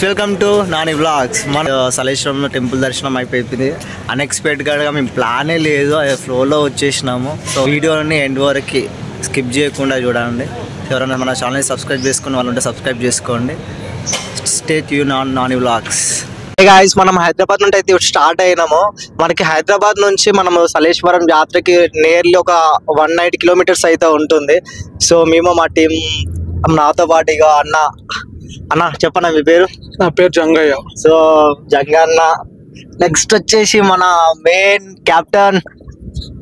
Welcome to Nani vlogs. మన సలేశ్వరంలో temple దర్శనం అయిపోయింది. అన్ఎక్స్పెక్టెడ్గా మేము ప్లానే లేదు, అది ఫ్లోలో వచ్చేసినాము. సో వీడియోని ఎండ్ వరకు స్కిప్ చేయకుండా చూడండి. ఎవరైనా మన ఛానల్ని సబ్స్క్రైబ్ చేసుకుని వాళ్ళు ఉంటే సబ్స్క్రైబ్ చేసుకోండి. Stay tune on Nani vlogs. Guys, మనం హైదరాబాద్ నుండి అయితే స్టార్ట్ అయినాము. మనకి హైదరాబాద్ నుంచి మనము సలేశ్వరం జాతరకి నియర్లీ ఒక 190 కిలోమీటర్స్ అయితే ఉంటుంది. సో మేము మా టీం నాతో పాటు ఇక అన్న చెప్పన్నా మీ పేరు? నా పేరు జంగయ్య. సో జంగన్న. నెక్స్ట్ వచ్చేసి మన మెయిన్ క్యాప్టెన్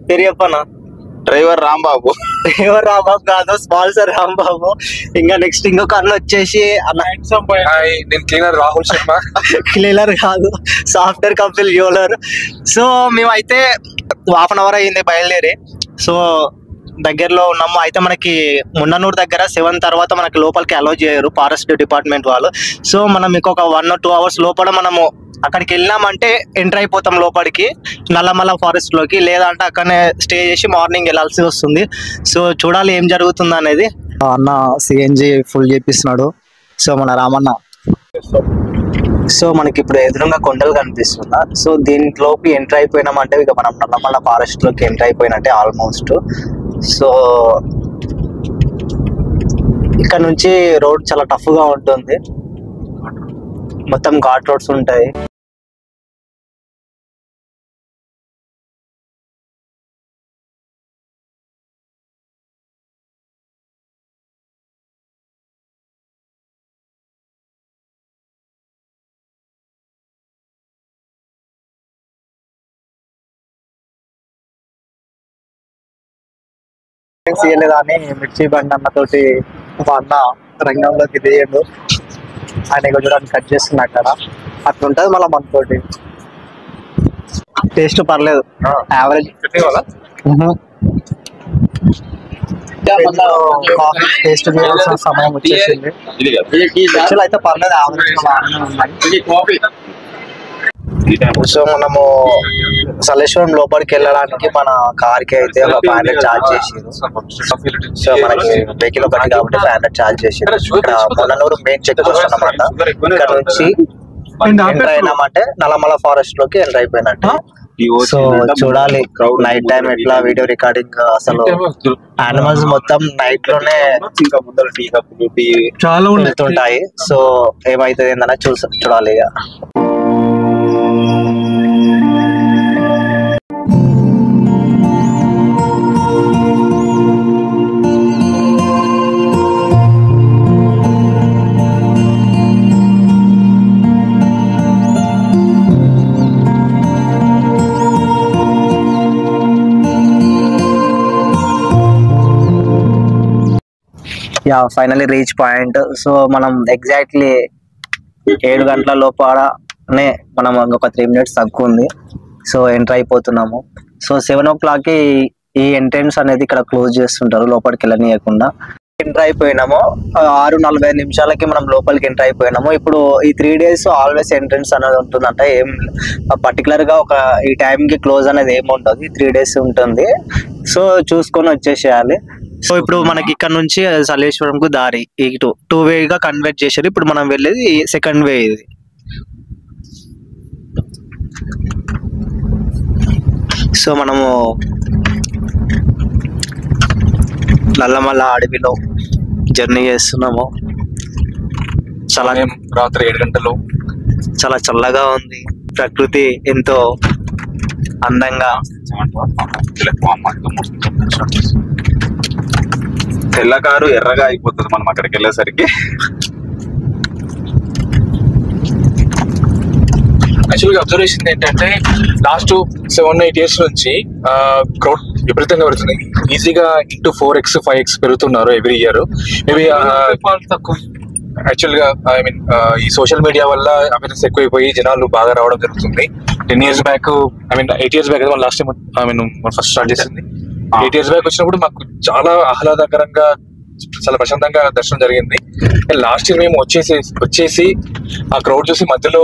పేరు చెప్పన్నా? డ్రైవర్ రాంబాబు. డ్రైవర్ రాంబాబు కాదు, స్పాన్సర్ రాంబాబు. ఇంకా నెక్స్ట్ ఇంకొక అన్న వచ్చేసి నేను క్లీనర్ రాహుల్ శర్మ. క్లీనర్ కాదు, సాఫ్ట్వేర్ కంపెనీ యోలర్. సో మేమైతే హాఫ్ అన్ అవర్ అయ్యింది బయలుదేరి. సో దగ్గరలో ఉన్నాము. అయితే మనకి మున్ననూరు దగ్గర 7 తర్వాత మనకి లోపలికి అలౌ చేయరు ఫారెస్ట్ డిపార్ట్మెంట్ వాళ్ళు. సో మనం ఇంకొక 1 or 2 hours లోపల మనము అక్కడికి వెళ్ళామంటే ఎంటర్ అయిపోతాం లోపలికి, నల్లమల్ల ఫారెస్ట్ లోకి. లేదంటే అక్కడనే స్టే చేసి మార్నింగ్ వెళ్ళాల్సి వస్తుంది. సో చూడాలి ఏం జరుగుతుంది అనేది. అన్న సిఎన్జి ఫుల్ చేపిస్తున్నాడు. సో మన రామన్న. సో మనకి ఇప్పుడు ఎదురుగా కొండలు కనిపిస్తుందా? సో దీంట్లోకి ఎంటర్ అయిపోయినామంటే ఇక మనం నల్లమల్ల ఫారెస్ట్ లోకి ఎంటర్ అయిపోయినట్టే ఆల్మోస్ట్. సో ఇక్కడ నుంచి రోడ్ చాలా టఫ్ గా ఉంటుంది, మొత్తం ఘాట్ రోడ్స్ ఉంటాయి. చేయలేదని మిర్చి బండి అన్నతోటి మా అన్న రంగంలోకి దిగండు. ఆయన చూడడానికి కట్ చేస్తున్నా అక్కడ అట్లా ఉంటుంది. మళ్ళీ మనతోటి టేస్ట్ పర్లేదు, యావరేజ్. కాఫీ టేస్ట్ చేయాల్సిన సమయం వచ్చేసింది. యాక్చువల్ అయితే పర్లేదు, యావరేజ్. సో మనము సలేశ్వరం లోపలికి వెళ్ళడానికి మన కార్ కి అయితే ఒక 500 ఛార్జ్ చేసారు. సో మనకి వెహికల్ ఒకటి కాబట్టి 500 ఛార్జ్ చేసారు. ఇక్కడ మున్ననూరు మెయిన్ చెక్ పోస్ట్ అన్నమాట. ఇక్కడ నుంచి ఎంటర్ అయినామంటే నల్లమల్ల ఫారెస్ట్ లోకి ఎంటర్ అయిపోయినట్టు. సో చూడాలి నైట్ టైం ఎట్లా వీడియో రికార్డింగ్. అసలు యానిమల్స్ మొత్తం నైట్ లోనే చాలా వెళ్తుంటాయి. సో ఏమైతుంది ఏందనే చూడాలి ఇక. Yeah finally reach point. So మనం ఎగ్జాక్ట్లీ 7 గంటల లోపలనే మనం ఒక 3 minutes తక్కువ ఉంది. So enter అయిపోతున్నాము. సో 7 o'clock ఈ ఎంట్రెన్స్ అనేది ఇక్కడ క్లోజ్ చేస్తుంటారు, లోపలికి వెళ్ళనీయకుండా. ఎంటర్ అయిపోయినాము 6:45 మనం లోపలికి ఎంటర్ అయిపోయినాము. ఇప్పుడు ఈ 3 days ఆల్వేస్ ఎంట్రెన్స్ అనేది ఉంటుందంట. ఏం పర్టికులర్ గా ఒక ఈ టైంకి క్లోజ్ అనేది ఏమి ఉండదు, 3 days ఉంటుంది. సో చూసుకొని వచ్చేసేయాలి. సో ఇప్పుడు మనకి ఇక్కడ నుంచి సలేశ్వరం కు దారి ఇటు 2 way గా కన్వర్ట్ చేశారు. ఇప్పుడు మనం వెళ్ళేది సెకండ్ వే ఇది. సో మనము నల్లమల్ల అడవిలో జర్నీ చేస్తున్నాము. చాలా రాత్రి 7 గంటలు చాలా చల్లగా ఉంది. ప్రకృతి ఎంతో అందంగా. తెల్ల కారు ఎర్రగా అయిపోతుంది మనం అక్కడికి వెళ్ళేసరికి. యాక్చువల్గా అబ్జర్వేషన్ ఏంటంటే లాస్ట్ 7-8 years నుంచి క్రౌడ్ విపరీతంగా పెరుగుతుంది. ఈజీగా into 4x 5x పెరుగుతున్నారు ఎవ్రీ ఇయర్. మేబీ యాక్చువల్గా ఈ సోషల్ మీడియా వల్ల అవేర్నెస్ ఎక్కువైపోయి జనాలు బాగా రావడం జరుగుతుంది. 10 years back 8 years back last time first start చేసింది. 8 years బ్యాక్ వచ్చినప్పుడు మాకు చాలా ఆహ్లాదకరంగా చాలా ప్రశాంతంగా దర్శనం జరిగింది. లాస్ట్ ఇయర్ మేము వచ్చేసి ఆ క్రౌడ్ చూసి మధ్యలో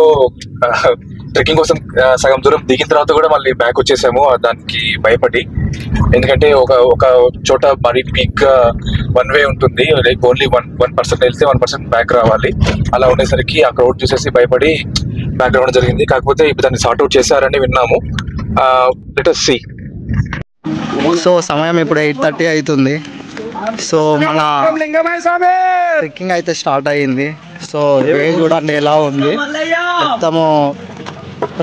ట్రెక్కింగ్ కోసం సగం దూరం దిగిన తర్వాత కూడా మళ్ళీ బ్యాక్ వచ్చేసాము దానికి భయపడి. ఎందుకంటే ఒక చోట మరీ వీక్ గా వన్ వే ఉంటుంది, లైక్ ఓన్లీ వన్ పర్సన్ వెళ్తే 1% బ్యాక్ రావాలి. అలా ఉండేసరికి ఆ క్రౌడ్ చూసేసి భయపడి బ్యాక్ రావడం జరిగింది. కాకపోతే ఇప్పుడు దాన్ని సార్ట్అవుట్ చేశారని విన్నాము. Let us see. సో సమయం ఇప్పుడు 8:30 అవుతుంది. సో మన ట్రెక్కింగ్ అయితే స్టార్ట్ అయ్యింది. సో వే చూడండి ఎలా ఉంది, మొత్తము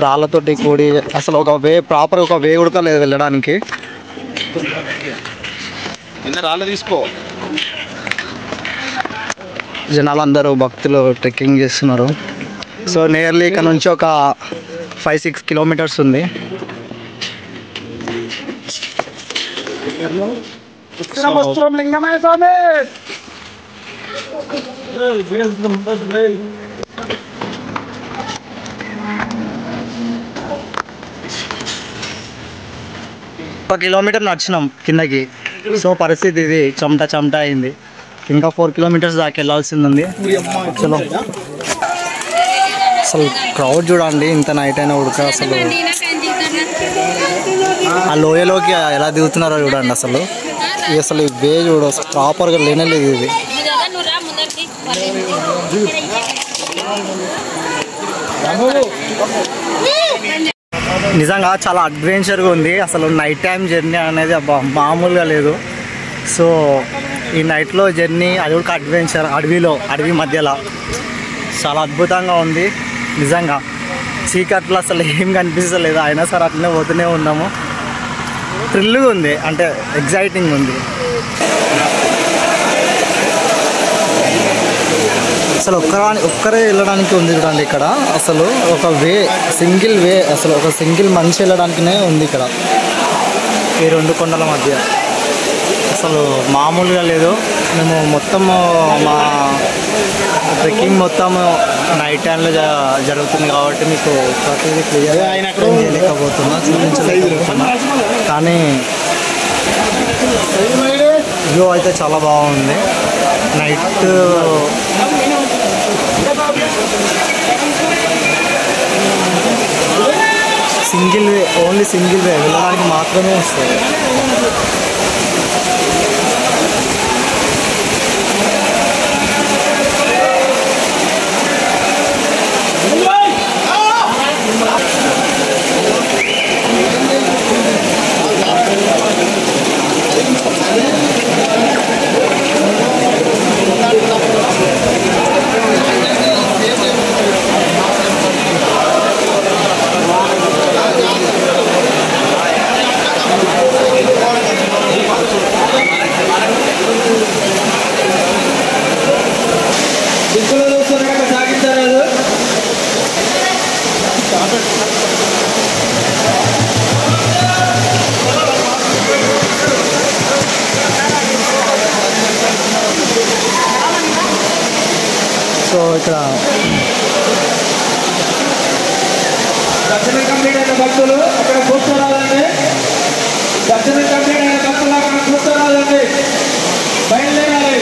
రాళ్ళతోటి కూడి అసలు ఒక వే ప్రాపర్ ఒక వే కూడా లేదు వెళ్ళడానికి. తీసుకో జనాలు అందరూ భక్తులు ట్రెక్కింగ్ చేస్తున్నారు. సో నియర్లీ ఇక్కడ నుంచి ఒక 5-6 కిలోమీటర్స్ ఉంది. ఒక కిలోమీటర్ నడిచినాం కిందకి. సో పరిస్థితి ఇది చెమట అయింది. ఇంకా 4 కిలోమీటర్స్ దాకా వెళ్ళాల్సింది ఉంది. చలో అసలు క్రౌడ్ చూడండి, ఇంత నైట్ అయినా ఉడక అసలు ఆ లోయలోకి ఎలా దిగుతున్నారో చూడండి. అసలు ఈ వే చూడ ప్రాపర్గా లేనేలేదు ఇది. నిజంగా చాలా అడ్వెంచర్గా ఉంది. అసలు నైట్ టైం జర్నీ అనేది మామూలుగా లేదు. సో ఈ నైట్లో జర్నీ అది ఒక అడ్వెంచర్, అడవి మధ్యలో చాలా అద్భుతంగా ఉంది. నిజంగా చీకట్లో అసలు ఏం కనిపిస్తలేదు, అయినా సరే అట్లనే పోతూనే ఉన్నాము. థ్రిల్గా ఉంది, అంటే ఎగ్జైటింగ్ ఉంది. అసలు ఒక్కరే వెళ్ళడానికి ఉంది చూడండి. ఇక్కడ అసలు ఒక వే, సింగిల్ వే, అసలు ఒక సింగిల్ మనిషి వెళ్ళడానికినే ఉంది ఇక్కడ ఈ 2 కొండల మధ్య. అసలు మామూలుగా లేదు. మేము మొత్తము మా ట్రెక్కింగ్ మొత్తం నైట్ టైంలో జరుగుతుంది కాబట్టి మీకు ప్రతిదీ క్లియర్గా చేయలేకపోతున్నా, చూపించలేకపోతున్నా. కానీ వ్యూ అయితే చాలా బాగుంది. Night single way, only single way వెళ్ళడానికి మాత్రమే వస్తుంది. సో ఇక్కడ దర్శనం కంప్లీట్ అయిన భక్తులు అక్కడ కూర్చోరాదండి. దర్శనం కంప్లీట్ అయిన భక్తులు అక్కడ కూర్చోరాదండి, బయలుదేరాలి.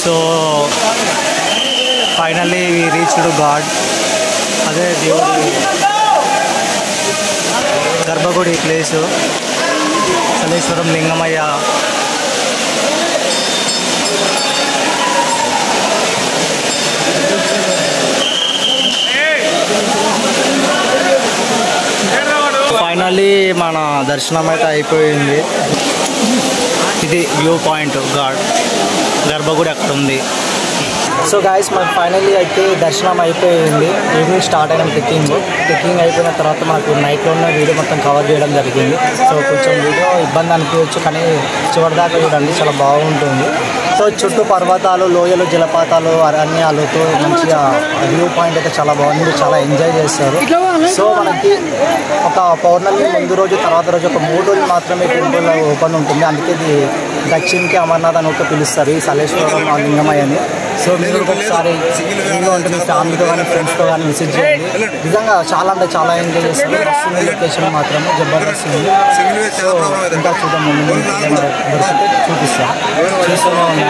So finally we reached god. అదే దేవుడి గర్భగుడి ప్లేసు, సలేశ్వరం లింగమయ్య. ఫైనల్లీ మన దర్శనం అయితే అయిపోయింది. ఇది వ్యూ పాయింట్, గాడ్ గర్భగుడి అక్కడ ఉంది. సో గాయస్ మాకు ఫైనల్లీ అయితే దర్శనం అయిపోయింది. ఈవినింగ్ స్టార్ట్ అయిన ట్రెక్కింగ్ అయిపోయిన తర్వాత మనకు నైట్లో ఉన్న వీడియో మొత్తం కవర్ చేయడం జరిగింది. సో కొంచెం వీడియో ఇబ్బంది అనిపించవచ్చు, కానీ చివరిదాకా చూడండి, చాలా బాగుంటుంది. సో చుట్టూ పర్వతాలు, లోయలు, జలపాతాలు, అరణ్యాలతో మంచిగా వ్యూ పాయింట్ అయితే చాలా బాగుంది, చాలా ఎంజాయ్ చేస్తారు. సో మనకి ఒక పౌర్ణమి ముందు రోజు తర్వాత రోజు ఒక 3 రోజులు మాత్రమే టెంపుల్ ఓపెన్ ఉంటుంది. అందుకే ఇది దక్షిణకి అమర్నాథ్ అని ఒక పిలుస్తారు, ఈ సలేశ్వరం లింగమయ్య అని. సో మీరు ఒకసారి ఫ్రీగా ఉంటుంది, ఫ్యామిలీతో కానీ ఫ్రెండ్స్తో కానీ విజిట్ చేయండి. నిజంగా చాలా అంటే చాలా ఎంజాయ్ చేస్తారు. వస్తుంది లొకేషన్ మాత్రమే జబర్దస్త్ ఉంది. సో ఇంకా చూద్దాం, ముందు చూపిస్తాను. చూస్తూనే ఉన్నాను.